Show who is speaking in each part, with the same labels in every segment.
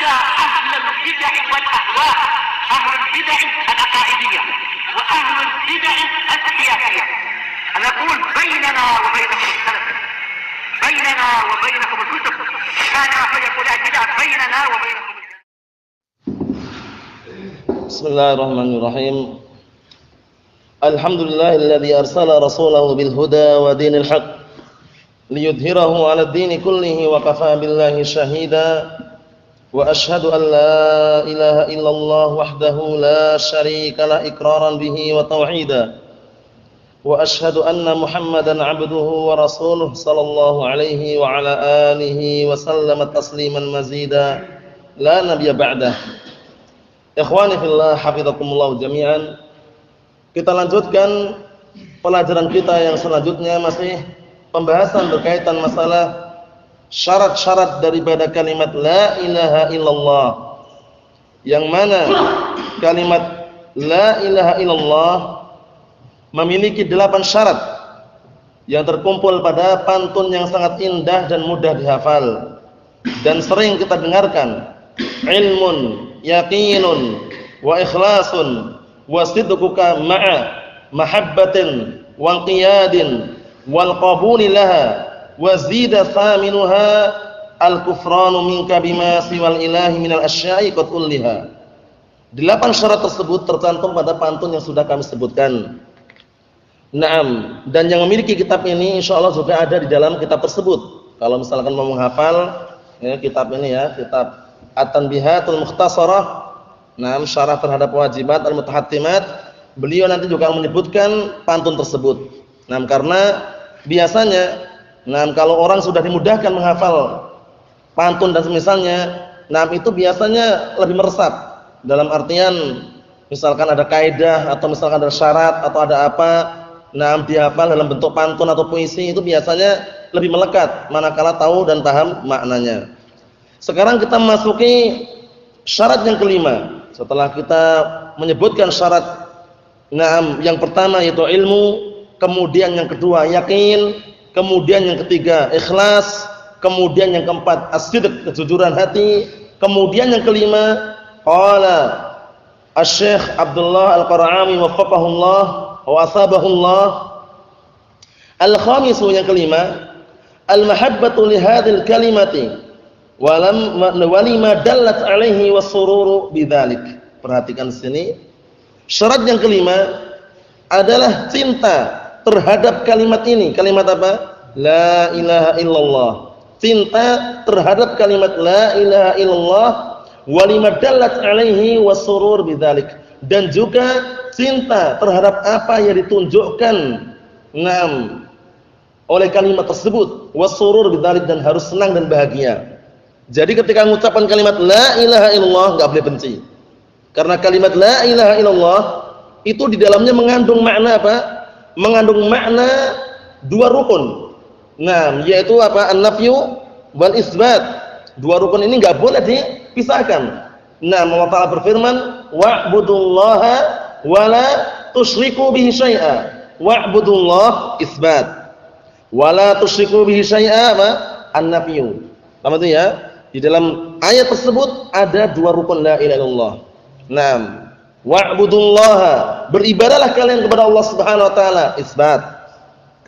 Speaker 1: ada ahlul bid'ah wal ahwa, ahlul bid'ah al-aqaidiyah wa ahlul bid'ah al-siyasiyah. Ana aqul bainana wa bainakum as-salaf, bainana wa bainakum al-kutub, kana yaqulu al-bid'ah bainana wa bainakum.
Speaker 2: Bismillahirrahmanirrahim. Alhamdulillahilladzi arsala rasulahu bil huda wa dinil haqq liyudhhirahu 'ala ad-dini kullihi wa kafaa billahi shahida. Wa asyhadu an la ilaha illallah wahdahu la syarika lah iqraran bihi wa tauhida. Wa asyhadu anna Muhammadan 'abduhu wa rasuluhu sallallahu alaihi wa ala alihi wa sallama tasliman mazida la nabiyya ba'dah. Ikhwani fillah, hafizakumullah jami'an. Kita lanjutkan pelajaran kita yang selanjutnya, masih pembahasan berkaitan masalah syarat-syarat daripada kalimat la ilaha illallah. Yang mana kalimat la ilaha illallah memiliki 8 syarat yang terkumpul pada pantun yang sangat indah dan mudah dihafal dan sering kita dengarkan. Ilmun yaqinun wa ikhlasun wa sidquka ma'a mahabbatin wa qiyadin wal qabuli laha wa zida thaminuha al kufranu minka bima siwal ilahi minal asya'i qad ulliha. 8 syarat tersebut tercantum pada pantun yang sudah kami sebutkan. Naam, dan yang memiliki kitab ini insyaallah juga ada di dalam kitab tersebut. Kalau misalkan mau menghafal ya, kitab ini ya, kitab At-Tanbihatul Mukhtasarah, naam, syarah terhadap wajibat al-mutahattimat, beliau nanti juga menyebutkan pantun tersebut. Naam, karena biasanya kalau orang sudah dimudahkan menghafal pantun dan semisalnya, itu biasanya lebih meresap. Dalam artian misalkan ada kaidah atau misalkan ada syarat atau ada apa, dihafal dalam bentuk pantun atau puisi, itu biasanya lebih melekat manakala tahu dan paham maknanya. Sekarang kita masuki syarat yang kelima. Setelah kita menyebutkan syarat yang pertama yaitu ilmu, kemudian yang kedua yakin, kemudian yang ketiga ikhlas, kemudian yang keempat as-sidq, kejujuran hati, kemudian yang kelima qala Asy-Syaikh Abdullah Al-Qara'ami waffaqahullah wa asabahullah, al-khamisu, yang kelima, al-mahabbatu li hadzal kalimati walima dallat alaihi wasururu bidzalik. Perhatikan sini, syarat yang kelima adalah cinta terhadap kalimat ini. Kalimat apa? La ilaha illallah. Cinta terhadap kalimat la ilaha illallah walima dallat alaihi wasurur bidzalik, dan juga cinta terhadap apa yang ditunjukkan oleh kalimat tersebut, wasurur bidzalik, dan harus senang dan bahagia. Jadi ketika mengucapkan kalimat la ilaha illallah enggak boleh benci. Karena kalimat la ilaha illallah itu di dalamnya mengandung makna apa? Mengandung makna 2 rukun. Yaitu apa? An-nafyu wal isbat. 2 rukun ini enggak boleh dipisahkan. Allah Ta'ala berfirman, wa'budullaha wa la tusyriku bihi syai'a. Wa'budullah isbat. Wa la tusyriku bihi syai'a an-nafyu. Paham itu ya? Di dalam ayat tersebut ada 2 rukun la ilaha illallah. Wa'budullaha, beribadahlah kalian kepada Allah Subhanahu wa taala, isbat.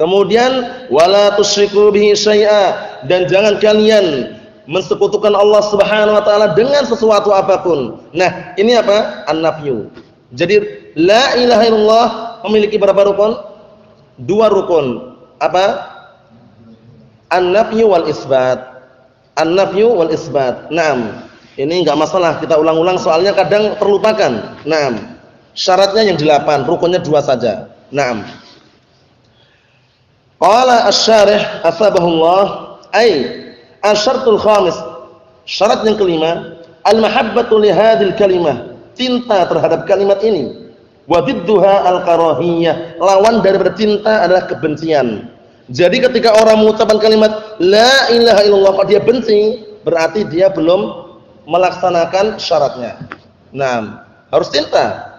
Speaker 2: Kemudian wala tusyriku bihi syai'a, dan jangan kalian mensekutukan Allah Subhanahu wa taala dengan sesuatu apapun. Ini apa? An-nafyu. Jadi la ilaha illallah memiliki berapa rukun? 2 rukun. Apa? An-nafyu wal isbat. An-nafyu wal isbat. Ini enggak masalah kita ulang-ulang soalnya kadang terlupakan. Syaratnya yang 8, rukunnya 2 saja. Qala asy-syarih asbahullah, ay asyartul khamis, syarat yang kelima, al-mahabbatu li hadzal kalimah, cinta terhadap kalimat ini. Wa didduha al-karahiyah, lawan daripada cinta adalah kebencian. Jadi ketika orang mengucapkan kalimat la ilaha illallah kok dia benci, berarti dia belum melaksanakan syaratnya. Harus cinta.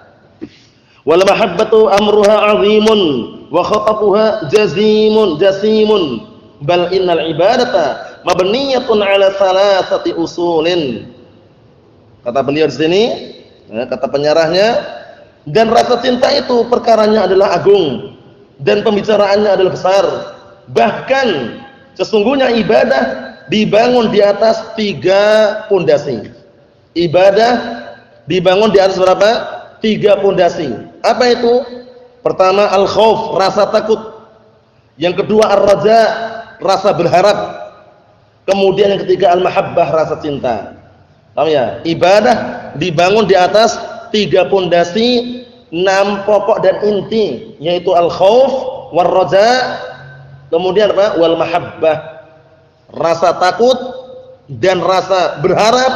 Speaker 2: Wal mahabbatu amruha 'azimun wa khatafuha jasimun bal innal ibadata mabniyatun 'ala salasati usulin. Kata beliau di sini, kata penyarahnya, dan rasa cinta itu perkaranya adalah agung dan pembicaraannya adalah besar. Bahkan sesungguhnya ibadah dibangun di atas 3 pondasi. Ibadah dibangun di atas berapa? 3 pondasi. Apa itu? Pertama al-khauf, rasa takut. Yang kedua ar-raja, rasa berharap. Kemudian yang ketiga al-mahabbah, rasa cinta. Paham ya? Ibadah dibangun di atas 3 pondasi, 6 pokok dan inti, yaitu al-khauf, war-raja, kemudian apa? Wal mahabbah, rasa takut dan rasa berharap,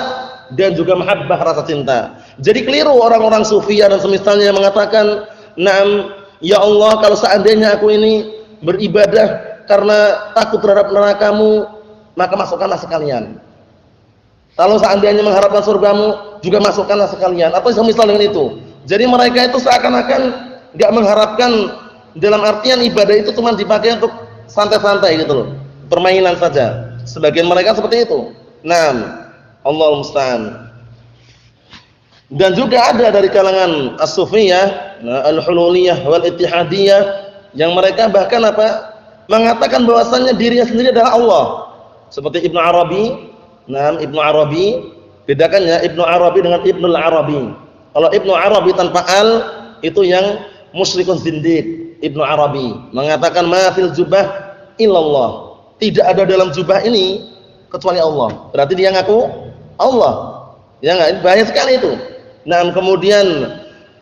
Speaker 2: dan juga mahabbah, rasa cinta. Jadi keliru orang-orang sufiyah dan semisalnya yang mengatakan, "Naam, ya Allah, kalau seandainya aku ini beribadah karena takut terhadap neraka-Mu, maka masukkanlah sekalian. Kalau seandainya mengharapkan surgamu, juga masukkanlah sekalian." Atau semisal dengan itu. Jadi mereka itu seakan-akan enggak mengharapkan, dalam artian ibadah itu cuma dipakai untuk santai-santai gitu loh. Permainan saja. Sebagian mereka seperti itu. Naam, Allahul musta'an. Dan juga ada dari kalangan as-sufiyah, al-hululiyah wal ittihadiyah, yang mereka bahkan apa? Mengatakan bahwasannya dirinya sendiri adalah Allah. Seperti Ibnu Arabi. Nah, Ibnu Arabi, bedakannya Ibnu Arabi dengan Ibnul Arabi. Kalau Ibnu Arabi tanpa al, itu yang musyrikun zindiq. Ibnu Arabi mengatakan ma fil jubah illallah. Tidak ada dalam jubah ini kecuali Allah. Berarti dia ngaku Allah. Ya enggak? Ini bahaya sekali itu. Nah, kemudian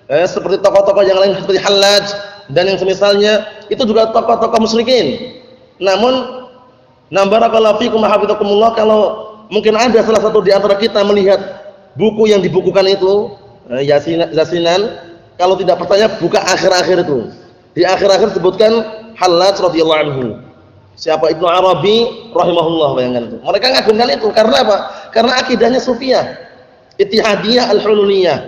Speaker 2: seperti tokoh-tokoh yang lain seperti Hallaj dan yang semisalnya, itu juga tokoh-tokoh musyrikin. Namun, barakallahu fikum wa hafizakumullah, kalau mungkin ada salah satu di antara kita melihat buku yang dibukukan itu, Yasinan, kalau tidak percaya buka akhir-akhir itu. Di akhir-akhir sebutkan Hallaj radhiyallahu anhu. Siapa? Ibnu Arabi rahimahullah, bayangkan itu. Mereka ngagungkan itu karena apa? Karena akidahnya sufiyah, ittihadiyah al-hululiyah.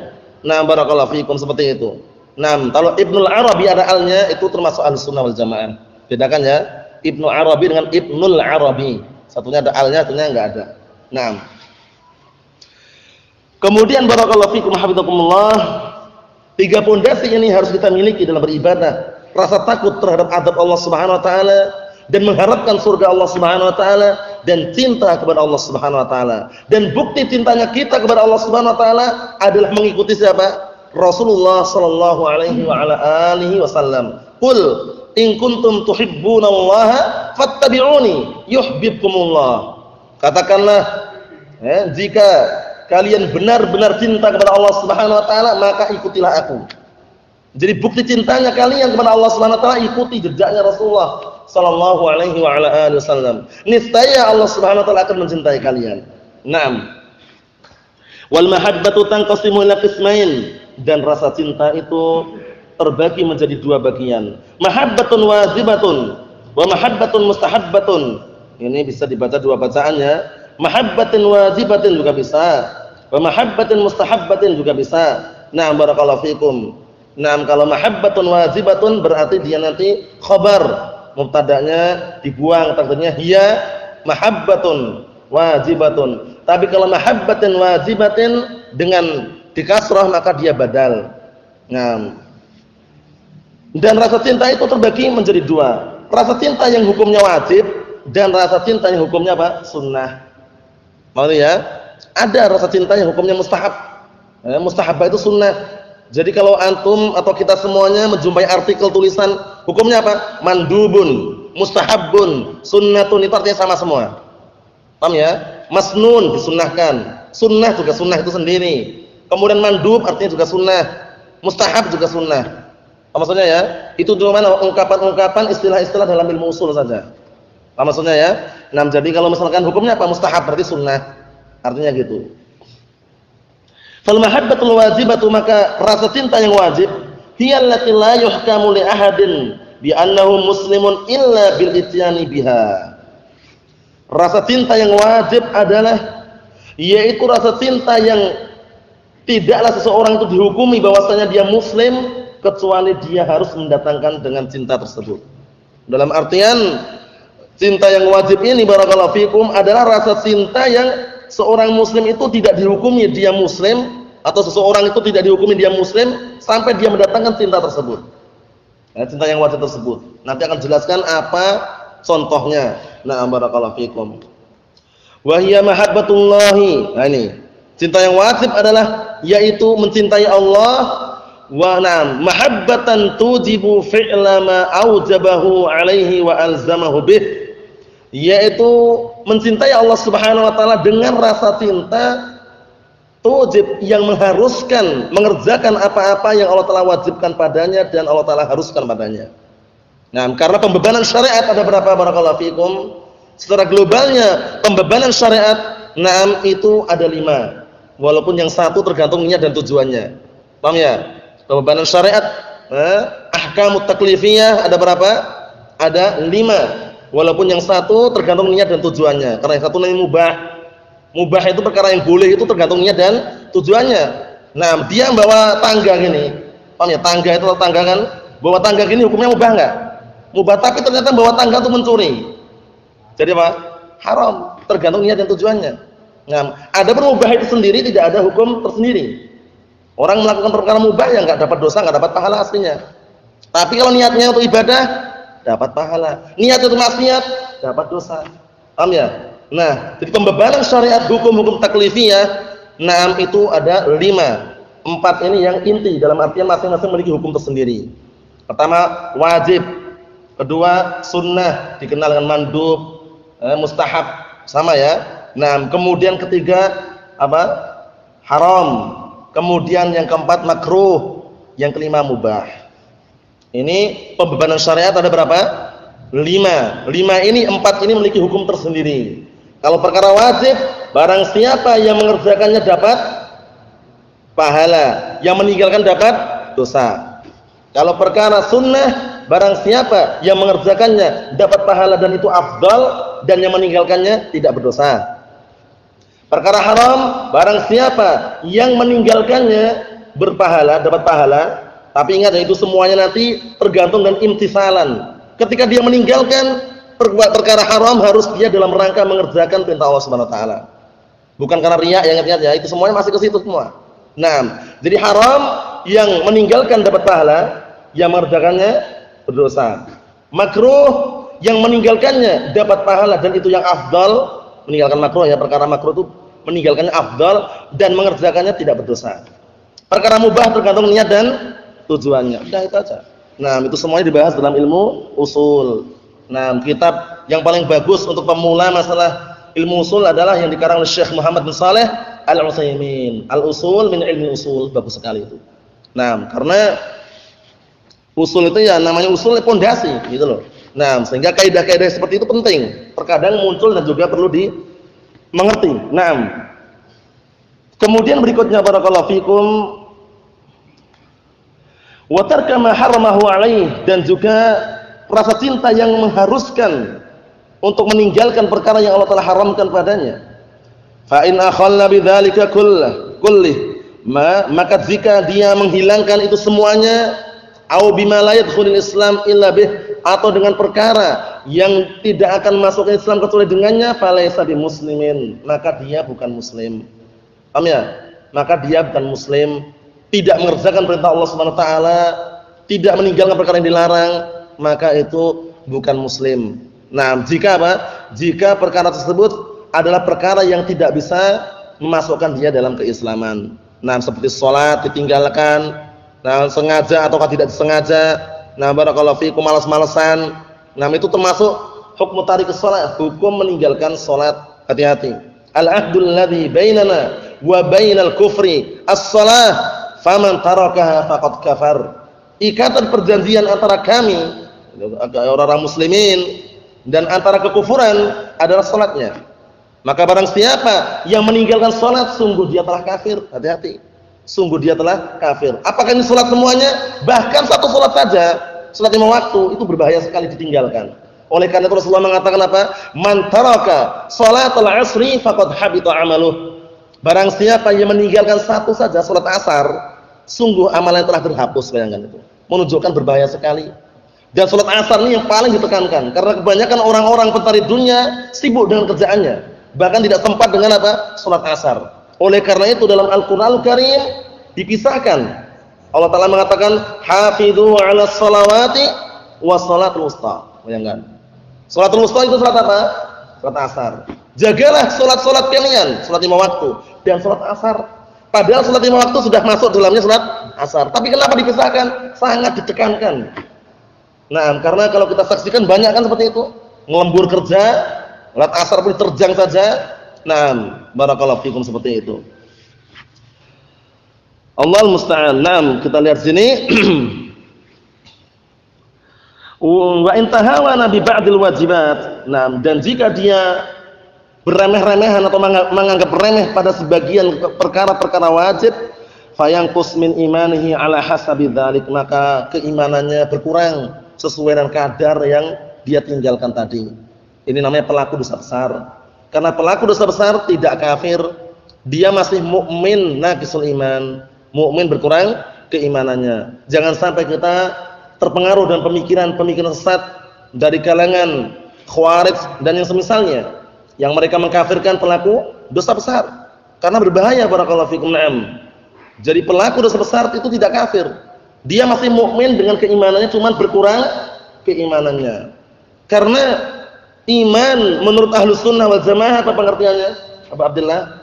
Speaker 2: Nah, barakallahu fikum, seperti itu. Nah, kalau Ibnul Arabi ada alnya, itu termasuk Ahlussunnah wal Jamaah. Bedakan ya, Ibnu Arabi dengan Ibnul Arabi. Satunya ada alnya, satunya enggak ada. Nah, kemudian barakallahu fikum hafizakumullah, 3 pondasi ini harus kita miliki dalam beribadah. Rasa takut terhadap azab Allah Subhanahu wa taala, dan mengharapkan surga Allah Subhanahu wa taala, dan cinta kepada Allah Subhanahu wa taala. Dan bukti cintanya kita kepada Allah Subhanahu wa taala adalah mengikuti siapa? Rasulullah sallallahu alaihi wa ala alihi wasallam. Qul in kuntum tuhibbunallaha fattabi'uni yuhibbukumullah. Katakanlah, jika kalian benar-benar cinta kepada Allah Subhanahu wa taala, maka ikutilah aku. Jadi bukti cintanya kalian kepada Allah Subhanahu wa taala, ikuti jejaknya Rasulullah sallallahu alaihi wa ala alihi wasallam. Niscaya Allah Subhanahu wa taala akan mencintai kalian. Naam. Wal mahabbatu tanqasimu ila qismain, dan rasa cinta itu terbagi menjadi 2 bagian. Mahabbatun wajibatun wa mahabbatun mustahabbatun. Ini bisa dibaca 2 bacaannya. Mahabbatin wajibatin juga bisa, wa mahabbatin mustahabbatin juga bisa. Nah, barakallahu fikum. Nah, kalau mahabbatun wajibatun berarti dia nanti khabar, mubtada'nya dibuang, takdirnya hiya mahabbatun wajibatun. Tapi kalau mahabbatin wajibatin dengan dikasrah, maka dia badal. Nah, dan rasa cinta itu terbagi menjadi 2. Rasa cinta yang hukumnya wajib dan rasa cinta yang hukumnya apa? Sunnah. Maksudnya ya, ada rasa cinta yang hukumnya mustahab. Mustahabah itu sunnah. Jadi kalau antum atau kita semuanya menjumpai artikel tulisan hukumnya apa? Mandubun, mustahabun, sunnatun, itu artinya sama semua. Paham ya? Masnun disunnahkan, sunnah juga sunnah itu sendiri. Kemudian mandub artinya juga sunnah, mustahab juga sunnah. Apa maksudnya ya? Itu cuma ungkapan-ungkapan, istilah-istilah dalam ilmu usul saja. Apa maksudnya ya? Nah, jadi kalau misalkan hukumnya apa? Mustahab berarti sunnah. Artinya gitu. Fal mahabbatul wajibatu, maka rasa cinta yang wajib, hiya allati la yuhkamu li ahadin bi annahu muslimun illa bil ityani biha. Rasa cinta yang wajib adalah yaitu rasa cinta yang tidaklah seseorang itu dihukumi bahwasanya dia muslim kecuali dia harus mendatangkan dengan cinta tersebut. Dalam artian cinta yang wajib ini barakallahu fikum adalah rasa cinta yang seorang muslim itu tidak dihukumi dia muslim, atau seseorang itu tidak dihukumi dia muslim sampai dia mendatangkan cinta tersebut. Nah, cinta yang wajib tersebut. Nanti akan jelaskan apa contohnya. Nah, barakallahu fikum. Wa hiya mahabbatullahi. Nah, ini. Cinta yang wajib adalah yaitu mencintai Allah wa na'am mahabbatan tujibu fi'la ma aujabahu alaihi wa alzamahu bih. Yaitu mencintai Allah Subhanahu wa taala dengan rasa cinta tujib yang mengharuskan mengerjakan apa-apa yang Allah Taala wajibkan padanya dan Allah Taala haruskan padanya. Nah, karena pembebanan syariat ada berapa barakallahu fikum? Secara globalnya pembebanan syariat itu ada 5. Walaupun yang satu tergantung niat dan tujuannya. Paham ya? Pembebanan syariat ahkamut taklifiyah ada berapa? Ada 5. Walaupun yang satu tergantung niat dan tujuannya. Karena yang satu namanya mubah. Mubah itu perkara yang boleh, itu tergantung niat dan tujuannya. Nah, dia bawa tangga gini. Paham ya? Tangga itu tangga kan? Bawa tangga gini hukumnya mubah enggak? Mubah, tapi ternyata bawa tangga itu mencuri. Jadi apa? Haram, tergantung niat dan tujuannya. Nah, ada mubah itu sendiri tidak ada hukum tersendiri. Orang melakukan perkara mubah yang enggak dapat dosa, enggak dapat pahala aslinya. Tapi kalau niatnya untuk ibadah, dapat pahala. Niat itu maksiat, dapat dosa. Paham ya? Nah, jadi pembebanan syariat hukum-hukum taklifiyah, itu ada 5. 4 ini yang inti dalam artian masing-masing memiliki hukum tersendiri. Pertama, wajib. Kedua, sunnah, dikenal dengan mandub, mustahab, sama ya. Nah, kemudian ketiga apa? Haram. Kemudian yang keempat makruh, yang kelima mubah. Ini pembebanan syariat ada berapa? 5. 5 ini 4 ini memiliki hukum tersendiri. Kalau perkara wajib, barang siapa yang mengerjakannya dapat pahala, yang meninggalkan dapat dosa. Kalau perkara sunnah, barang siapa yang mengerjakannya dapat pahala dan itu afdal, dan yang meninggalkannya tidak berdosa. Perkara haram, barang siapa yang meninggalkannya berpahala, dapat pahala, tapi ingat ya, itu semuanya nanti tergantung dengan imtisalan. Ketika dia meninggalkan perkara haram, harus dia dalam rangka mengerjakan perintah Allah Subhanahu wa taala. Bukan karena riya, yang ingat ya, itu semuanya masih ke situ semua. Nah, jadi haram yang meninggalkan dapat pahala, yang mengerjakannya berdosa. Makruh yang meninggalkannya dapat pahala dan itu yang afdal. Meninggalkan makruh ya, perkara makruh itu meninggalkannya afdal dan mengerjakannya tidak berdosa. Perkara mubah tergantung niat dan tujuannya. Udah itu aja. Nah, itu semuanya dibahas dalam ilmu usul. Nah, kitab yang paling bagus untuk pemula masalah ilmu usul adalah yang dikarang oleh Syekh Muhammad bin Shalih Al-Utsaimin. Al-Usul min ilmi usul, bagus sekali itu. Nah, karena usul itu ya namanya usul pondasi gitu loh. Nah, sehingga kaidah-kaidah seperti itu penting. Terkadang muncul dan juga perlu dimengerti. Nah, kemudian berikutnya barakallahu fikum wa tarka ma haramahu alaih, dan juga rasa cinta yang mengharuskan untuk meninggalkan perkara yang Allah Taala haramkan padanya. Fa in akhalla bidzalika kullih, maka jika dia menghilangkan itu semuanya, au bima la yadkhulul Islam illa bih, atau dengan perkara yang tidak akan masuk ke Islam kecuali dengannya, falaysa bimuslimin, maka dia bukan muslim. Paham ya? Maka dia bukan muslim, tidak mengerjakan perintah Allah Subhanahu wa taala, tidak meninggalkan perkara yang dilarang, maka itu bukan muslim. Nah, jika apa? Jika perkara tersebut adalah perkara yang tidak bisa memasukkan dia dalam keislaman. Nah, seperti sholat ditinggalkan, nah sengaja atau tidak disengaja. Nah, barakallahu fiikum, malas-malesan. Nah, itu termasuk hukum tarikus shalah, hukum meninggalkan sholat. Hati-hati. Al-ahdul ladzi bainana wa bainal kufri as-shalah, faman tarakaha faqad kafar. Ikatan perjanjian antara kami orang-orang muslimin dan antara kekufuran adalah salatnya. Maka barang siapa yang meninggalkan salat, sungguh dia telah kafir. Hati-hati. Sungguh dia telah kafir. Apakah ini salat semuanya? Bahkan satu salat saja, salat 5 waktu itu berbahaya sekali ditinggalkan. Oleh karena itu Rasulullah mengatakan apa? Man taraka salatal asri faqad habita amaluh. Barang siapa yang meninggalkan satu saja salat asar, sungguh amalan telah terhapus. Bayangkan itu. Menunjukkan berbahaya sekali. Dan sholat asar ini yang paling ditekankan, karena kebanyakan orang-orang pencari dunia sibuk dengan kerjaannya. Bahkan tidak sempat dengan apa? Salat asar. Oleh karena itu dalam Al-Qur'anul Karim dipisahkan. Allah Ta'ala mengatakan, "Hafidhu 'alas salawati was salatul wusta." Bayangkan. Salatul wusta itu salat apa? Salat asar. Jagalah salat-salat kalian, salat 5 waktu dan salat asar. Padahal salat 5 waktu sudah masuk dalamnya salat asar. Tapi kenapa dipisahkan? Sangat ditekankan. Nah, karena kalau kita saksikan banyak kan seperti itu. Ngelembur kerja, salat asar pun terjang saja. Nah, barakallahu fikum seperti itu. Allahul musta'an. Nah, kita lihat sini. Wa intahawana bi ba'dil wajibat. Nah, dan jika dia beremeh-remehan atau menganggap remeh pada sebagian perkara-perkara wajib, fayangqus min imanihi ala hasabi dzalik, maka keimanannya berkurang sesuai dengan kadar yang dia tinggalkan tadi. Ini namanya pelaku dosa besar. Karena pelaku dosa besar tidak kafir, dia masih mukmin naqisul iman, mukmin berkurang keimanannya. Jangan sampai kita terpengaruh dengan pemikiran-pemikiran sesat dari kalangan Khawarij dan yang semisalnya, yang mereka mengkafirkan pelaku dosa besar. Karena berbahaya, barakallahu fikum. Na'am. Jadi pelaku dosa besar itu tidak kafir. Dia masih mukmin dengan keimanannya, cuma berkurang keimanannya. Karena iman menurut Ahlus Sunnah wal Jamaah apa pengertiannya? Apa Abdullah?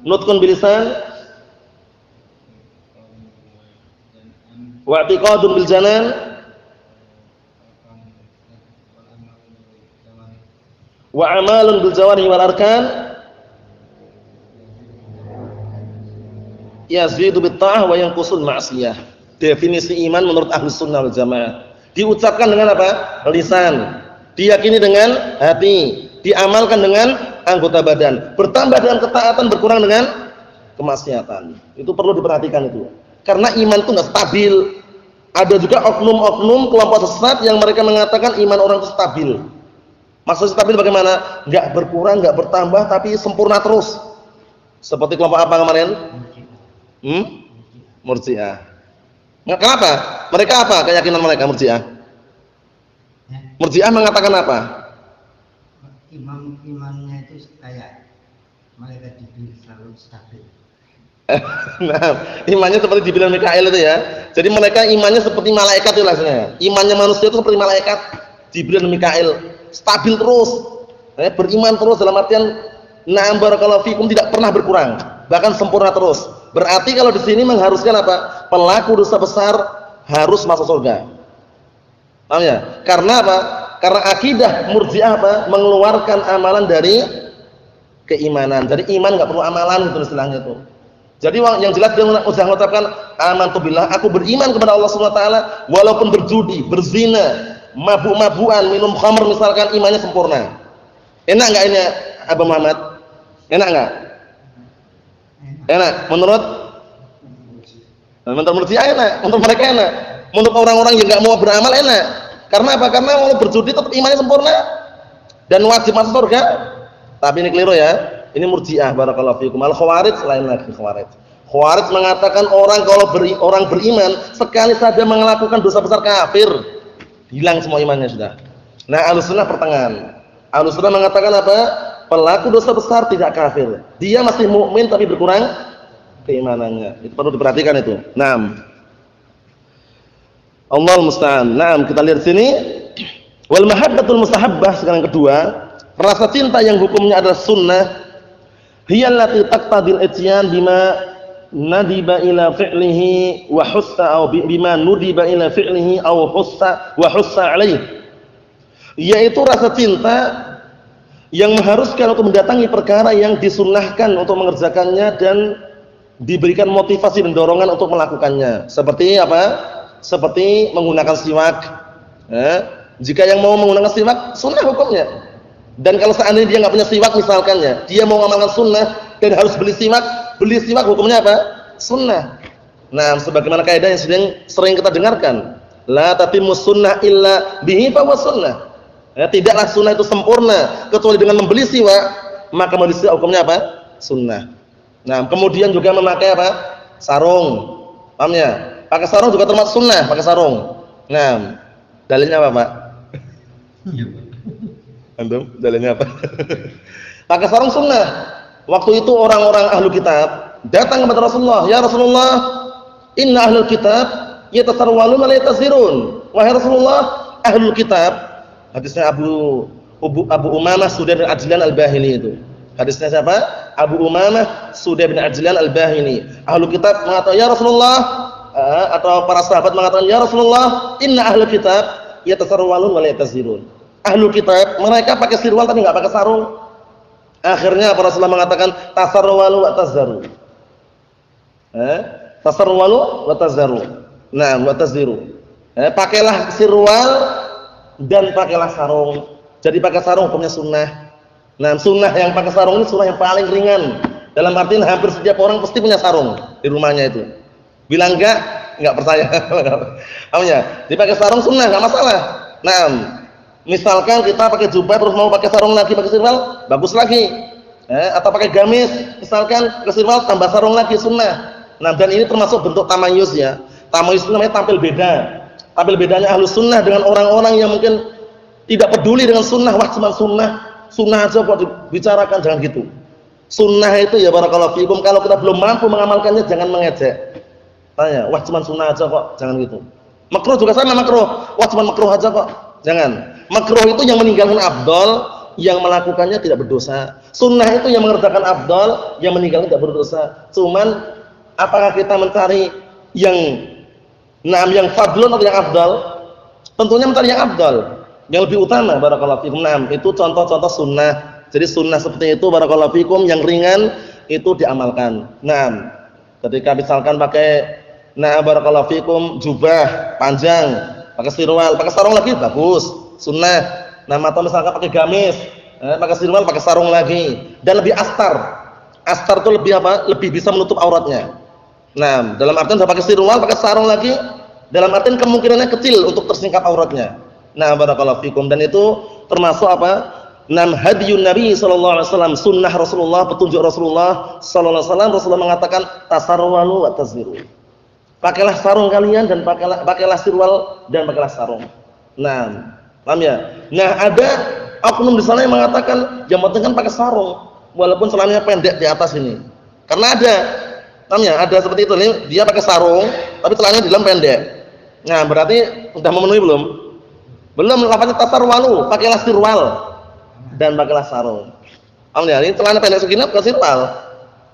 Speaker 2: Nutqun bilisan wa i'tiqadun bil janan wa amalun bil jawarih wal arkan yazidu bit ta'ah wa yanqusul ma'siyah. Definisi iman menurut Ahlus Sunnah wal Jamaah diucapkan dengan apa? Lisan, diyakini dengan hati, diamalkan dengan anggota badan, bertambah dengan ketaatan, berkurang dengan kemaksiatan. Itu perlu diperhatikan itu. Karena iman itu enggak stabil. Ada juga oknum-oknum kelompok sesat yang mereka mengatakan iman orang itu stabil. Maksud stabil bagaimana? Enggak berkurang, enggak bertambah, tapi sempurna terus. Seperti kelompok apa kemarin? Murji'ah. Kenapa? Mereka apa keyakinan mereka Murji'ah? Murji'ah mengatakan apa?
Speaker 3: Imannya itu kayak malaikat Jibril, selalu stabil.
Speaker 2: Nah, imannya seperti dibilang Mikail itu ya. Jadi mereka imannya seperti malaikat itu rasanya. Imannya manusia itu seperti malaikat Jibril dan Mikail, stabil terus. Beriman terus dalam artian na'am barakallahu fikum, tidak pernah berkurang, bahkan sempurna terus. Berarti kalau di sini mengharuskan apa? Pelaku dosa besar harus masuk surga. Paham ya? Karena apa? Karena akidah Murji'ah apa? Mengeluarkan amalan dari keimanan. Jadi iman enggak perlu amalan gitu istilahnya itu. Jadi yang jelas dia sudah mengucapkan amantu billah, aku beriman kepada Allah Subhanahu wa taala, walaupun berjudi, berzina, mabuk-mabukan, minum khamr misalkan, imannya sempurna. Enak enggak ini Abu Muhammad? Enak enggak? Enak menurut Murji'ah enak, untuk mereka enak. Untuk orang-orang yang enggak mau beramal enak. Karena apa? Karena mau berjudi tetap imannya sempurna dan wajib masuk surga. Tapi ini keliru ya. Ini Murji'ah, barakallahu fiikum. Al-Khawarij lain lagi Khawarij. Khawarij mengatakan orang kalau orang beriman sekali saja melakukan dosa besar kafir, hilang semua imannya sudah. Nah, Ahlussunnah pertengahan. Ahlussunnah mengatakan apa? Pelaku dosa besar tidak kafir. Dia masih mukmin tapi berkurang keimanannya. Itu perlu diperhatikan itu. Naam. Allahul musta'an. Naam, kita lihat sini. Wal mahabbatul mustahabbah sekarang kedua, rasa cinta yang hukumnya adalah sunnah. Hiya allati taqtadil ityan bima nadiba ila fi'lihi wa hussa aw bima nudiba ila fi'lihi aw hussa wa hussa alaihi. Yaitu rasa cinta yang mengharuskan untuk mendatangi perkara yang disunnahkan untuk mengerjakannya dan diberikan motivasi dan dorongan untuk melakukannya. Seperti apa? Seperti menggunakan siwak. Jika yang mau menggunakan siwak, sunnah hukumnya. Dan kalau seandainya dia nggak punya siwak misalkannya, dia mau mengamalkan sunnah dan harus beli siwak hukumnya apa? Sunnah. Nah, sebagaimana kaidah yang sering kita dengarkan, la tatimmus sunnah illa bihi fa huwa sunnah. Tidaklah sunnah itu sempurna kecuali dengan membeli siwak, maka membeli siwak hukumnya apa? Sunnah. Nah, kemudian juga memakai apa? Sarung. Paham ya? Pakai sarung juga termasuk sunnah, pakai sarung. Nah, dalilnya apa, Pak? Antum dalilnya apa? Pakai sarung sunnah. Waktu itu orang-orang ahlu kitab datang kepada Rasulullah, "Ya Rasulullah, inna ahlul kitab yatasarwalun wa la yatazirun." Wahai Rasulullah, ahlul kitab, hadisnya Abu Umamah Sudai bin Ajlan Al-Bahili itu. Hadisnya siapa? Abu Umamah Sudai bin Ajlan Al-Bahili. Ahlul kitab mengatakan, "Ya Rasulullah," atau para sahabat mengatakan, "Ya Rasulullah, inna ahlul kitab yatasarwalun wa la yatazirun." Ahlul kitab mereka pakai sirwal tapi enggak pakai sarung. Akhirnya para Rasulullah mengatakan tasarwalu wa tazaru. Tasarwalu wa tazaru. Nah, wa taziru. Pakailah sirwal dan pakailah sarung. Jadi pakai sarung hukumnya sunnah. Nah, sunnah yang pakai sarung ini sunnah yang paling ringan. Dalam artian hampir setiap orang pasti punya sarung di rumahnya itu. Bilang enggak percaya. Paham. Dipakai sarung sunnah enggak masalah. Nah, misalkan kita pakai jubah terus mau pakai sarung lagi, pakai sirwal, bagus lagi. Atau pakai gamis, misalkan pakai sirwal tambah sarung lagi, sunnah. Nah, dan ini termasuk bentuk tamayuz ya. Tamayuz itu namanya tampil beda. Tampil bedanya ahlu sunnah dengan orang-orang yang mungkin tidak peduli dengan sunnah. Wah, cuma sunnah aja kok dibicarakan, jangan gitu. Sunnah itu ya barakallahu fikum, kalau kita belum mampu mengamalkannya jangan mengejek. Tanya, wah cuma sunnah aja kok, jangan gitu. Makruh juga sama makruh. Wah, cuma makruh aja kok. Jangan. Makruh itu yang meninggalkan afdal, yang melakukannya tidak berdosa. Sunnah itu yang mengerjakan afdal, yang meninggalkan tidak berdosa. Cuman apakah kita mencari yang fadlun atau yang afdal? Tentunya mencari yang afdal, yang lebih utama barakallahu fikum. Itu contoh-contoh sunnah. Jadi sunnah seperti itu barakallahu fikum yang ringan itu diamalkan. Ketika misalkan pakai barakallahu fikum jubah panjang, pakai sirwal, pakai sarung lagi bagus, sunnah. Atau misalkan pakai gamis, pakai sirwal, pakai sarung lagi, dan lebih astar. Astar itu lebih apa? Lebih bisa menutup auratnya. Nah, dalam artian sudah pakai sirwal, pakai sarung lagi, dalam artian kemungkinannya kecil untuk tersingkap auratnya. Nah, barakallahu fikum, dan itu termasuk apa? Hadiyun Nabi sallallahu alaihi wasallam, sunnah Rasulullah, petunjuk Rasulullah sallallahu alaihi wasallam. Rasulullah mengatakan tasarwalu wa taziru. Pakailah sarung kalian dan pakailah sirwal dan pakailah sarung. Nah, paham ya? Nah, ada oknum di sana yang mengatakan yang penting kan pakai sarung walaupun celananya pendek di atas ini. Karena ada, paham ya? Ada seperti itu nih, dia pakai sarung tapi celananya di dalam pendek. Nah, berarti sudah memenuhi belum? Belum, lafaznya tasarwalu, pakailah sirwal dan pakailah sarung. Paham ya? Ini celana pendek segini pakai sirwal.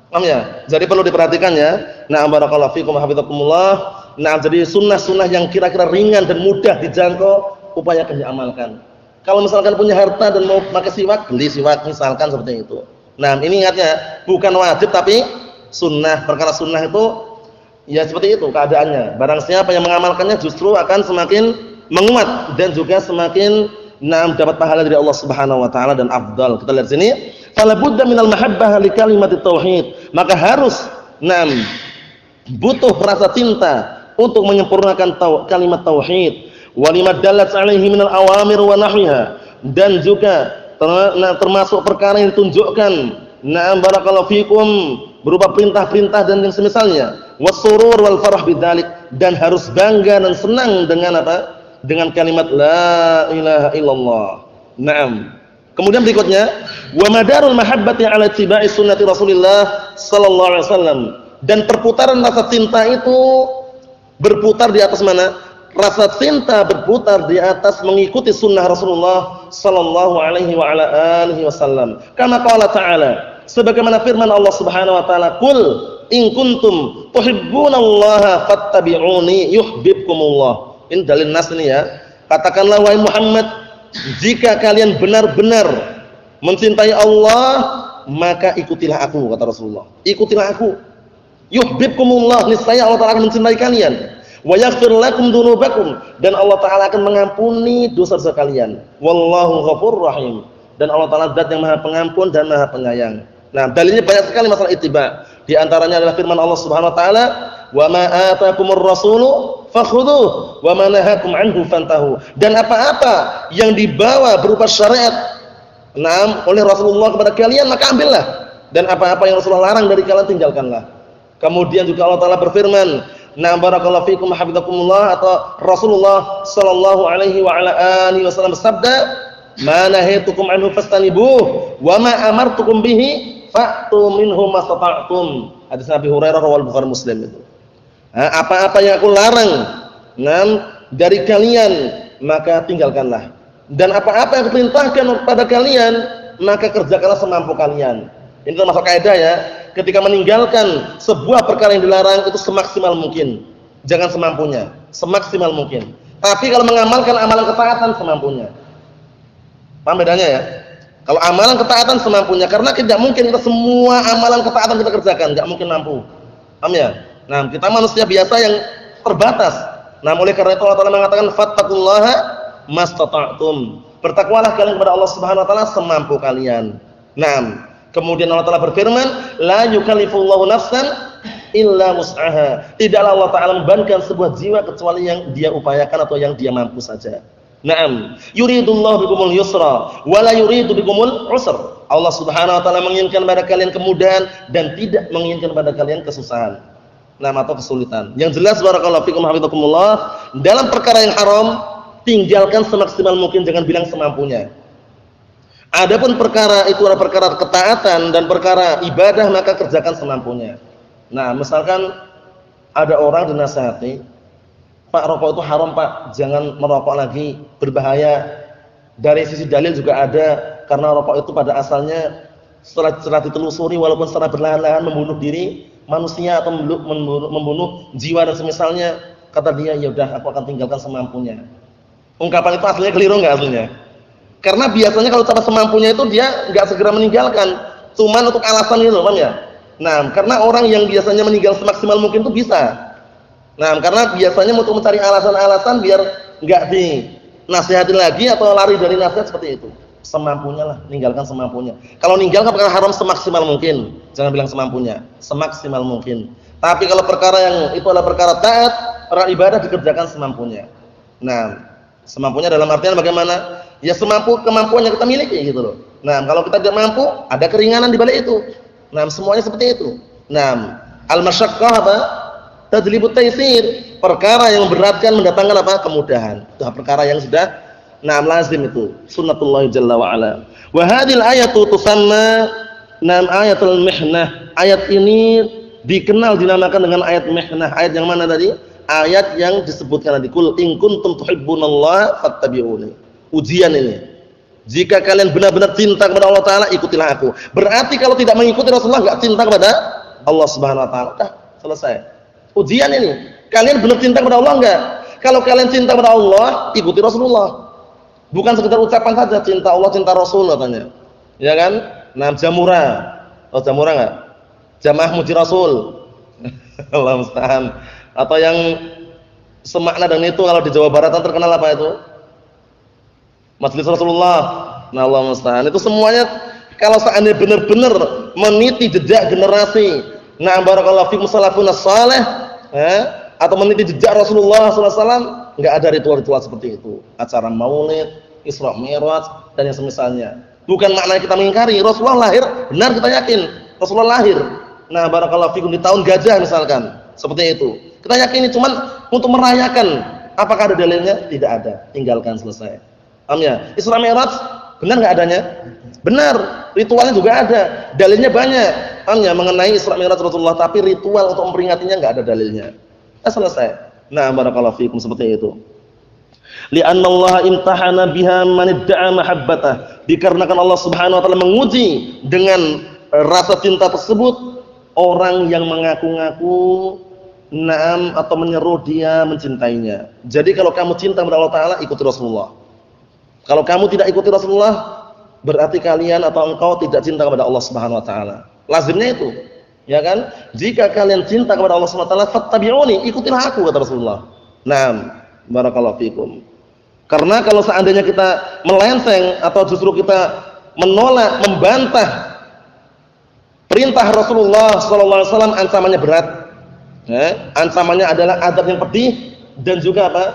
Speaker 2: Paham ya? Jadi perlu diperhatikan ya. Nah, barakallahu fikum wa hafizakumullah. Nah, jadi sunnah-sunnah yang kira-kira ringan dan mudah dijangkau, upayakan diamalkan. Kalau misalkan punya harta dan mau pakai siwak, beli siwak misalkan seperti itu. Nah, ini ingatnya, bukan wajib tapi sunnah. Perkara sunnah itu ya seperti itu keadaannya. Barang siapa yang mengamalkannya justru akan semakin menguat dan juga semakin dapat pahala dari Allah Subhanahu wa taala dan afdal. Kita lihat sini, fala budda minal mahabbah li kalimat tauhid. Maka harus butuh rasa cinta untuk menyempurnakan kalimat tauhid. Walima dallat alaihi minal awamir wa nahwiha, dan juga termasuk perkara yang ditunjukkan barakallahu fikum berupa perintah-perintah dan yang semisalnya, wasurur wal farah bidzalik, dan harus bangga dan senang dengan apa? Dengan kalimat la ilaha illallah. Naam. Kemudian berikutnya, wa madarul mahabbati ala ittiba'i sunnati Rasulillah sallallahu alaihi wasallam, dan perputaran rasa cinta itu berputar di atas mana? Rasa cinta berputar di atas mengikuti sunnah Rasulullah sallallahu alaihi wa ala alihi wasallam. Kama qala ta'ala, sebagaimana firman Allah Subhanahu wa taala, "Qul in kuntum tuhibbunallaha fattabi'uni yuhibbukumullah." Ini dalil nas ini ya. Katakanlah wahai Muhammad, jika kalian benar-benar mencintai Allah, maka ikutilah aku, kata Rasulullah. Ikutilah aku. Yuhibbukumullah, niscaya Allah Ta'ala akan mencintai kalian. Wa yaghfir lakum dzunubakum, dan Allah Ta'ala akan mengampuni dosa-dosa kalian. Wallahu ghafurur rahim, dan Allah Ta'ala zat yang Maha Pengampun dan Maha Penyayang. Nah, dalilnya banyak sekali masalah ittiba. Di antaranya adalah firman Allah Subhanahu wa taala, "Wa ma ataakumur rasulu fakhudhuhu wa ma nahakum anhu fantahu." Dan apa-apa yang dibawa berupa syariat oleh Rasulullah kepada kalian, maka ambillah, dan apa-apa yang Rasulullah larang dari kalian tinggalkanlah. Kemudian juga Allah Ta'ala berfirman, barakallahu fikum hafizakumullah, atau Rasulullah sallallahu alaihi wa ala alihi wasallam bersabda, Ma nahaytukum anhu fastanibuh wa ma amartukum bihi fa'tu minhu mastata'tum. Hadis Nabi Hurairah riwayat Bukhari Muslim itu. Apa-apa yang aku larang dari kalian maka tinggalkanlah. Dan apa-apa yang aku perintahkan pada kalian maka kerjakanlah semampu kalian. Ini termasuk kaidah ya. Ketika meninggalkan sebuah perkara yang dilarang itu semaksimal mungkin. Jangan semampunya, semaksimal mungkin. Tapi kalau mengamalkan amalan ketaatan semampunya. Paham bedanya ya? Kalau amalan ketaatan semampunya, karena tidak mungkin kita semua amalan ketaatan kita kerjakan, enggak mungkin mampu. Paham ya? Nah, kita manusia biasa yang terbatas. Nah, oleh karena itu Allah Taala mengatakan fattaqullaha mastata'tum. Bertakwalah kalian kepada Allah Subhanahu wa taala semampu kalian. Nah, kemudian Allah Taala berfirman, la yukallifullahu nafsan illa wus'aha. Tidaklah Allah Taala membebankan sebuah jiwa kecuali yang dia upayakan atau yang dia mampu saja. Naam, yuridullahu bikumul yusra wa la yuridu bikumul usra. Allah Subhanahu wa taala menginginkan pada kalian kemudahan dan tidak menginginkan pada kalian kesusahan. Nah, atau kesulitan. Yang jelas barakallahu fikum hafizakumullah, dalam perkara yang haram tinggalkan semaksimal mungkin, jangan bilang semampunya. Adapun perkara itu adalah perkara ketaatan dan perkara ibadah maka kerjakan semampunya. Nah, misalkan ada orang dinasihati, Pak, rokok itu haram Pak, jangan merokok lagi, berbahaya. Dari sisi dalil juga ada, karena rokok itu pada asalnya setelah ditelusuri walaupun secara berlahan-lahan membunuh diri manusia atau membunuh jiwa dan semisalnya, kata dia, ya udah aku akan tinggalkan semampunya. Ungkapan itu aslinya keliru enggak aslinya? Karena biasanya kalau cara semampunya itu dia enggak segera meninggalkan, cuman untuk alasan itu, paham ya? Nah, karena orang yang biasanya meninggal semaksimal mungkin itu bisa. Nah, karena biasanya untuk mencari alasan-alasan biar enggak dinasihati lagi atau lari dari nasihat seperti itu. Semampunya lah, ninggalkan semampunya. Kalau ninggalkan perkara haram semaksimal mungkin, jangan bilang semampunya, semaksimal mungkin. Tapi kalau perkara yang itu adalah perkara taat, perkara ibadah dikerjakan semampunya. Nah, semampunya dalam artian bagaimana? Ya semampu kemampuan yang kita miliki gitu loh. Nah, kalau kita tidak mampu, ada keringanan di balik itu. Nah, semuanya seperti itu. Nah, al-masyaqqah apa? Tadlibut taysir. Perkara yang memberatkan mendatangkan apa? Kemudahan. Itu perkara yang sudah lazim itu. Sunnatullah jalla wa ala. Wa hadhil ayatu tusamma ayatul mihnah. Ayat ini dikenal dinamakan dengan ayat mihnah. Ayat yang mana tadi? Ayat yang disebutkan tadi, kul in kuntum tuhibbunallaha fattabi'uni. Ujian ini. Jika kalian benar-benar cinta kepada Allah Taala, ikutilah aku. Berarti kalau tidak mengikuti Rasulullah enggak cinta kepada Allah Subhanahu wa taala. Dah, selesai. Ujian ini. Kalian benar cinta kepada Allah enggak? Kalau kalian cinta kepada Allah, ikuti Rasulullah. Bukan sekedar ucapan saja cinta Allah, cinta Rasul katanya. Ya kan? Nah, Jamura. Oh, Jamura enggak? Jamaah Muji Rasul. Allah musta'an. Atau yang semakna dengan itu kalau di Jawa Barat terkenal apa itu? Majelis Rasulullah. Nah, Allah musta'an. Itu semuanya kalau seandainya benar-benar meniti jejak generasi, nah barakallahu fikum salafus salih, atau meniti jejak Rasulullah sallallahu alaihi wasallam, enggak ada ritual-ritual seperti itu. Acara Maulid, Isra Mi'raj dan yang semisalnya. Bukan maknanya kita mengingkari Rasulullah lahir, benar kita yakin Rasulullah lahir. Nah, barakallahu fikum di tahun gajah misalkan, seperti itu. Kita yakini cuman untuk merayakan. Apakah ada dalilnya? Tidak ada. Tinggalkan, selesai. Paham ya? Isra Mi'raj benar enggak adanya? Benar. Ritualnya juga ada. Dalilnya banyak. Paham ya? Mengenai Isra Mi'raj Rasulullah, tapi ritual untuk memperingatinya enggak ada dalilnya. Nah, selesai. Nah, barakallahu fikum seperti itu. Li'anna Allah imtahana biha man idda'a mahabbatah. Dikarenakan Allah Subhanahu wa taala menguji dengan rasa cinta tersebut orang yang mengaku-ngaku atau menyeru dia mencintainya. Jadi kalau kamu cinta kepada Allah Taala, ikuti Rasulullah. Kalau kamu tidak ikuti Rasulullah, berarti kalian atau engkau tidak cinta kepada Allah Subhanahu wa taala. Lazimnya itu. Ya kan? Jika kalian cinta kepada Allah Subhanahu wa taala, fattabi'uni, ikutilah aku, kata Rasulullah. Naam, barakallahu fikum. Karena kalau seandainya kita melenceng atau justru kita menolak, membantah perintah Rasulullah sallallahu alaihi wasallam, ancamannya berat. Ancamannya adalah azab yang pedih dan juga apa?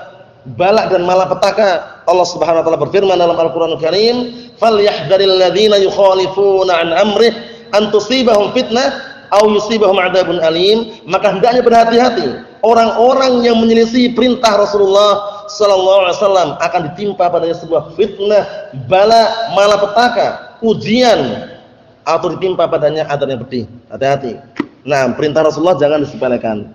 Speaker 2: Balak dan malapetaka. Allah Subhanahu wa taala berfirman dalam Al-Qur'anul Karim, "Falyahdharil ladzina yukhalifuna an amrih an tusibahum fitnah aw yusibahum adzabun alim." Maka hendaknya berhati-hati orang-orang yang menyelisih perintah Rasulullah sallallahu alaihi wasallam akan ditimpa padanya sebuah fitnah, bala, malapetaka, ujian, atau ditimpa padanya adab yang pedih. Hati-hati. Nah, perintah Rasulullah jangan disepelekan.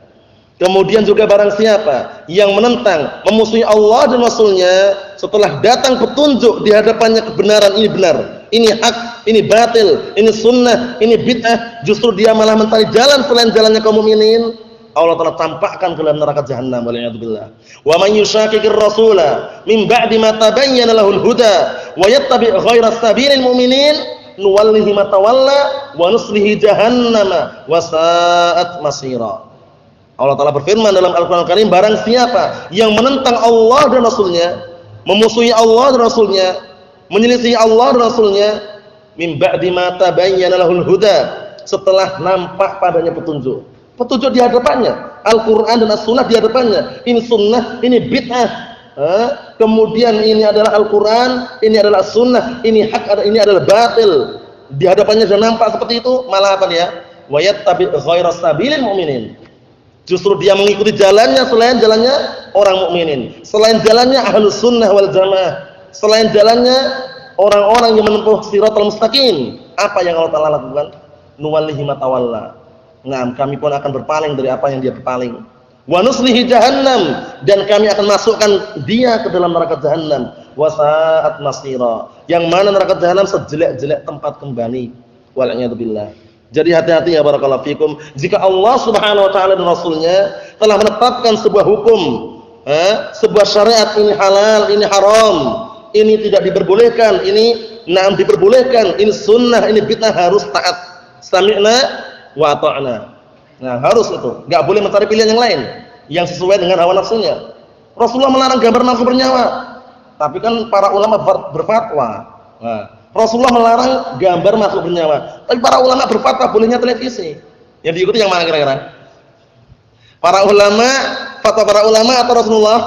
Speaker 2: Kemudian juga barang siapa yang menentang, memusuhi Allah dan Rasulnya setelah datang petunjuk di hadapannya kebenaran, ini benar, ini hak, ini batil, ini sunnah, ini bid'ah, justru dia malah mencari jalan selain jalannya kaum mukminin, Allah Ta'ala tampakkan ke dalam neraka jahanam. Waliyadzubillah. Wa man yushaqiqir rasula min ba'di ma tabayyana lahul huda wa yattabi' ghayra sabilil mu'minin nuwallihi ma tawalla wa nuslihi jahannama wa sa'at masira. Allah Ta'ala berfirman dalam Al-Quran Al-Karim, barang siapa yang menentang Allah dan Rasulnya, memusuhi Allah dan Rasulnya, menyelisih Allah dan Rasulnya, min ba'di ma tabayyana lahul huda, setelah nampak padanya petunjuk. Petunjuk di hadapannya, Al-Quran dan As-Sunnah di hadapannya. Ini sunnah, ini bid'ah. Kemudian ini adalah Al-Quran, ini adalah As-Sunnah, ini hak, ini adalah batil. Di hadapannya sudah nampak seperti itu, malah apa dia? Wa yattabi' ghayra sabilil mu'minin. Justru dia mengikuti jalannya selain jalannya orang mukminin, selain jalannya ahlus sunnah wal jamaah, selain jalannya orang-orang yang menempuh shiratal mustaqim. Apa yang Allah Ta'ala lakukan? Nuwallihi ma tawalla. Nah, kami pun akan berpaling dari apa yang dia berpaling. Wa nuslihi jahannam, dan kami akan masukkan dia ke dalam neraka jahannam. Wa sa'at masira, yang mana neraka jahannam sejelek-jelek tempat kembali. Wal'iyadzubillah. Jadi hati-hati ya barakallahu fikum, jika Allah Subhanahu wa taala dan Rasulnya telah menetapkan sebuah hukum, sebuah syariat, ini halal, ini haram, ini tidak diperbolehkan, ini na'am diperbolehkan, ini sunnah, ini bid'ah, harus taat. Sami'na wa ata'na. Nah, harus itu. Enggak boleh mencari pilihan yang lain yang sesuai dengan hawa nafsunya. Rasulullah melarang gambar makhluk bernyawa. Tapi kan para ulama berfatwa. Nah, Rasulullah melarang gambar makhluk bernyawa, tapi para ulama berfatwa bolehnya televisi. Yang diikuti yang mana kira-kira? Para ulama, fatwa para ulama atau Rasulullah?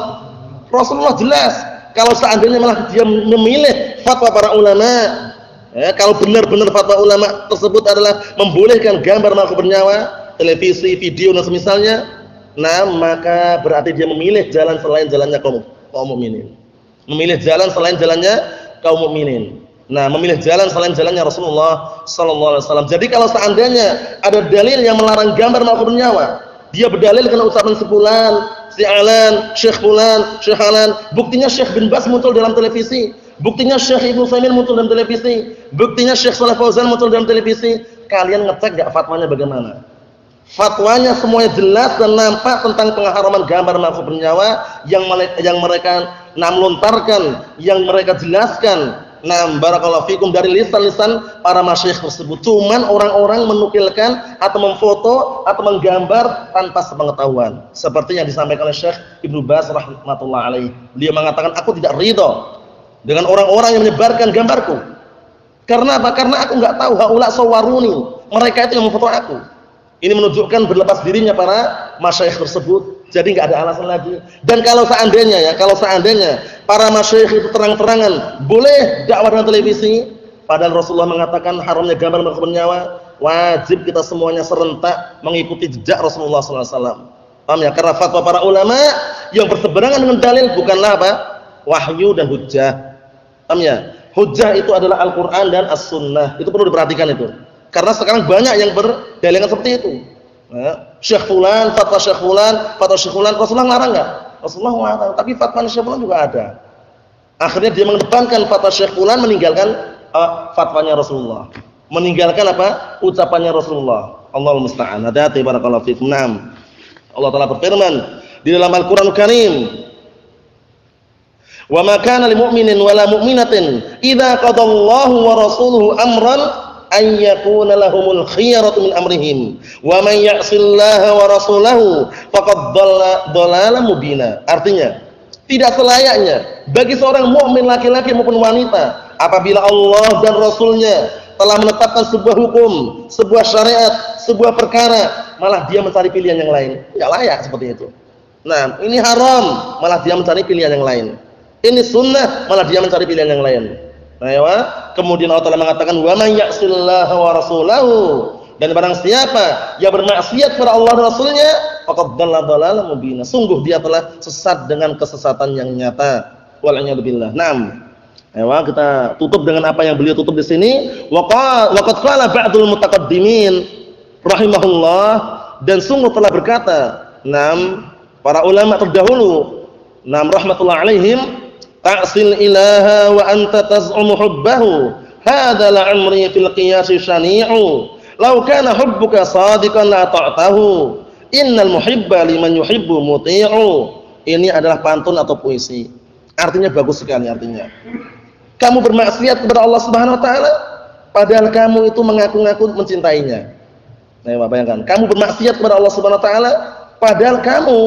Speaker 2: Rasulullah jelas. Kalau seandainya malah dia memilih fatwa para ulama, kalau benar-benar fatwa ulama tersebut adalah membolehkan gambar makhluk bernyawa, televisi, video dan semisalnya, nah maka berarti dia memilih jalan selain jalannya kaum mukminin. Memilih jalan selain jalannya kaum mukminin. Nah, memilih jalan selain jalannya Rasulullah sallallahu alaihi wasallam. Jadi kalau seandainya ada dalil yang melarang gambar makhluk bernyawa, dia berdalil karena ucapan si fulan, si alan, Syekh fulan, Syekh alan, buktinya Syekh bin Bas muncul dalam televisi, buktinya Syekh Ibnu Utsaimin muncul dalam televisi, buktinya Syekh Shalih Fauzan muncul dalam televisi. Kalian ngecek enggak fatwanya bagaimana? Fatwanya semuanya jelas dan nampak tentang pengharaman gambar makhluk bernyawa yang mereka lontarkan, yang mereka jelaskan. Nah, barakallahu fikum, dari lisan-lisan para masyayikh tersebut. Cuman orang-orang menukilkan atau memfoto atau menggambar tanpa sepengetahuan. Seperti yang disampaikan oleh Syekh Ibnu Baz rahmatullah alaihi. Dia mengatakan, aku tidak ridho dengan orang-orang yang menyebarkan gambarku. Karena apa? Karena aku enggak tahu haula sawaruni. Mereka itu yang memfoto aku. Ini menunjukkan berlepas dirinya para masyayikh tersebut. Jadi enggak ada alasan lagi. Dan kalau seandainya para masyayikh itu terang-terangan boleh dakwah dengan televisi, padahal Rasulullah mengatakan haramnya gambar makhluk bernyawa, wajib kita semuanya serentak mengikuti jejak Rasulullah sallallahu alaihi wasallam. Paham ya? Karena fatwa para ulama yang berseberangan dengan dalil bukanlah apa? Wahyu dan hujjah. Paham ya? Hujjah itu adalah Al-Qur'an dan As-Sunnah. Itu perlu diperhatikan itu. Karena sekarang banyak yang berdalilkan seperti itu. Syekh fulan, fatwa Syekh fulan, fatwa Syekh fulan, Rasulullah melarang enggak? Rasulullah melarang, tapi fatwa Syekh fulan juga ada. Akhirnya dia mengedepankan fatwa Syekh fulan, meninggalkan fatwanya Rasulullah. Meninggalkan apa? Ucapannya Rasulullah. Allahul musta'an. Hati-hati barakallahu fikum. Naam. Allah Ta'ala berfirman di dalam Al-Qur'anul Karim, "Wa ma kana lil mu'minin wa la mu'minatin idza qadallahu wa rasuluhu amran an yakuna lahumul khiyaratu min amrihim wa man ya'sillaha wa rasulahu faqad dhalalan mubina." Artinya, tidak selayaknya bagi seorang mukmin laki-laki maupun wanita apabila Allah dan Rasulnya telah menetapkan sebuah hukum, sebuah syariat, sebuah perkara, malah dia mencari pilihan yang lain. Enggak layak seperti itu. Nah, ini haram, malah dia mencari pilihan yang lain. Ini sunnah, malah dia mencari pilihan yang lain. Nah, kemudian Allah Ta'ala mengatakan wa man ya'sillaha wa rasulahu, dan barang siapa yang bermaksiat kepada Allah dan Rasulnya faqad dhalla dhalalan mubina. Sungguh dia telah sesat dengan kesesatan yang nyata. Wal a'yadu billah. Naam. Ayo kita tutup dengan apa yang beliau tutup di sini. Waqad qala ba'dul mutaqaddimin rahimahullah, dan sungguh telah berkata para ulama terdahulu rahmatullah alaihim, ta'sil ilaha wa anta taz'umu hubbahu hadza la'amri fil qiyas syani'u law kana hubbuka sadiqan la ta'tahu innal muhibba liman yuhibbu muti'u. Ini adalah pantun atau puisi, artinya bagus sekali. Artinya kamu bermaksiat kepada Allah Subhanahu wa taala padahal kamu itu mengaku-ngaku mencintainya. Nah, bayangkan, kamu bermaksiat kepada Allah Subhanahu wa taala padahal kamu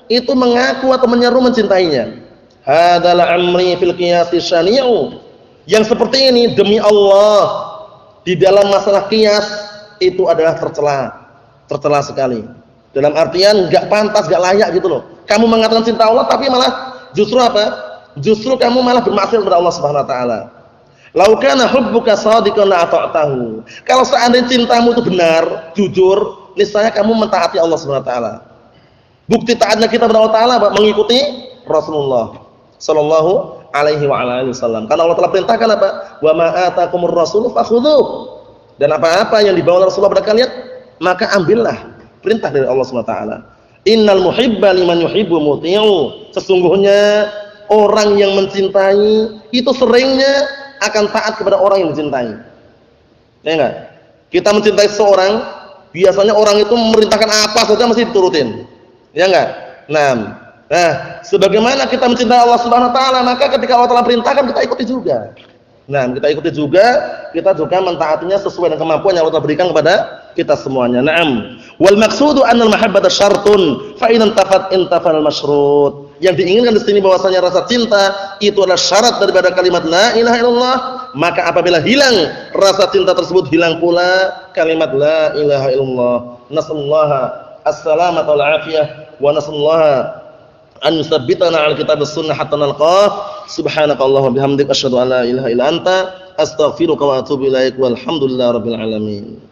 Speaker 2: itu mengaku atau menyeru mencintainya. Hadzal amri fil qiyas syani'u. Yang seperti ini demi Allah di dalam masalah qiyas itu adalah tercela sekali. Dalam artian enggak pantas, enggak layak gitu loh. Kamu mengatakan cinta Allah tapi malah justru apa? Justru kamu malah bermaksiat kepada Allah Subhanahu wa taala. Lau kana hubbuka shadiqan la ata'tahu. Kalau seandainya cintamu itu benar, jujur, niscaya kamu mentaati Allah Subhanahu wa taala. Bukti taatnya kita kepada Allah taala mengikuti Rasulullah sallallahu alaihi wa alihi wasallam. Karena Allah telah perintahkan apa? Wa ma atakumur rasulu fakhudhuh. Dan apa-apa yang dibawa Rasulullah kepada kalian, maka ambillah. Perintah dari Allah Subhanahu wa taala. Innal muhibba liman yuhibbu muti'u. Sesungguhnya orang yang mencintai itu seringnya akan taat kepada orang yang dicintai. Ya enggak? Kita mencintai seseorang, biasanya orang itu memerintahkan apa saja mesti diturutin. Ya enggak? Nah, sebagaimana kita mencintai Allah Subhanahu wa taala, maka ketika Allah telah perintahkan kita ikuti juga. Kita ikuti juga, kita juga mentaatinya sesuai dengan kemampuan yang Allah telah berikan kepada kita semuanya. Wal maqsudu annal mahabbata syartun fa in intafal masyrut. Yang diinginkan di sini bahwasanya rasa cinta itu adalah syarat daripada kalimat la ilaha illallah, maka apabila hilang rasa cinta tersebut, hilang pula kalimat la ilaha illallah. Nasallaha as-salamata wal afiyah wa nasallaha an yuthabbitana 'ala kitabis sunnah hatta nalqah. Subhanakallahumma bihamdika asyhadu an la ilaha illa anta astaghfiruka wa atubu ilaik walhamdulillahi rabbil alamin.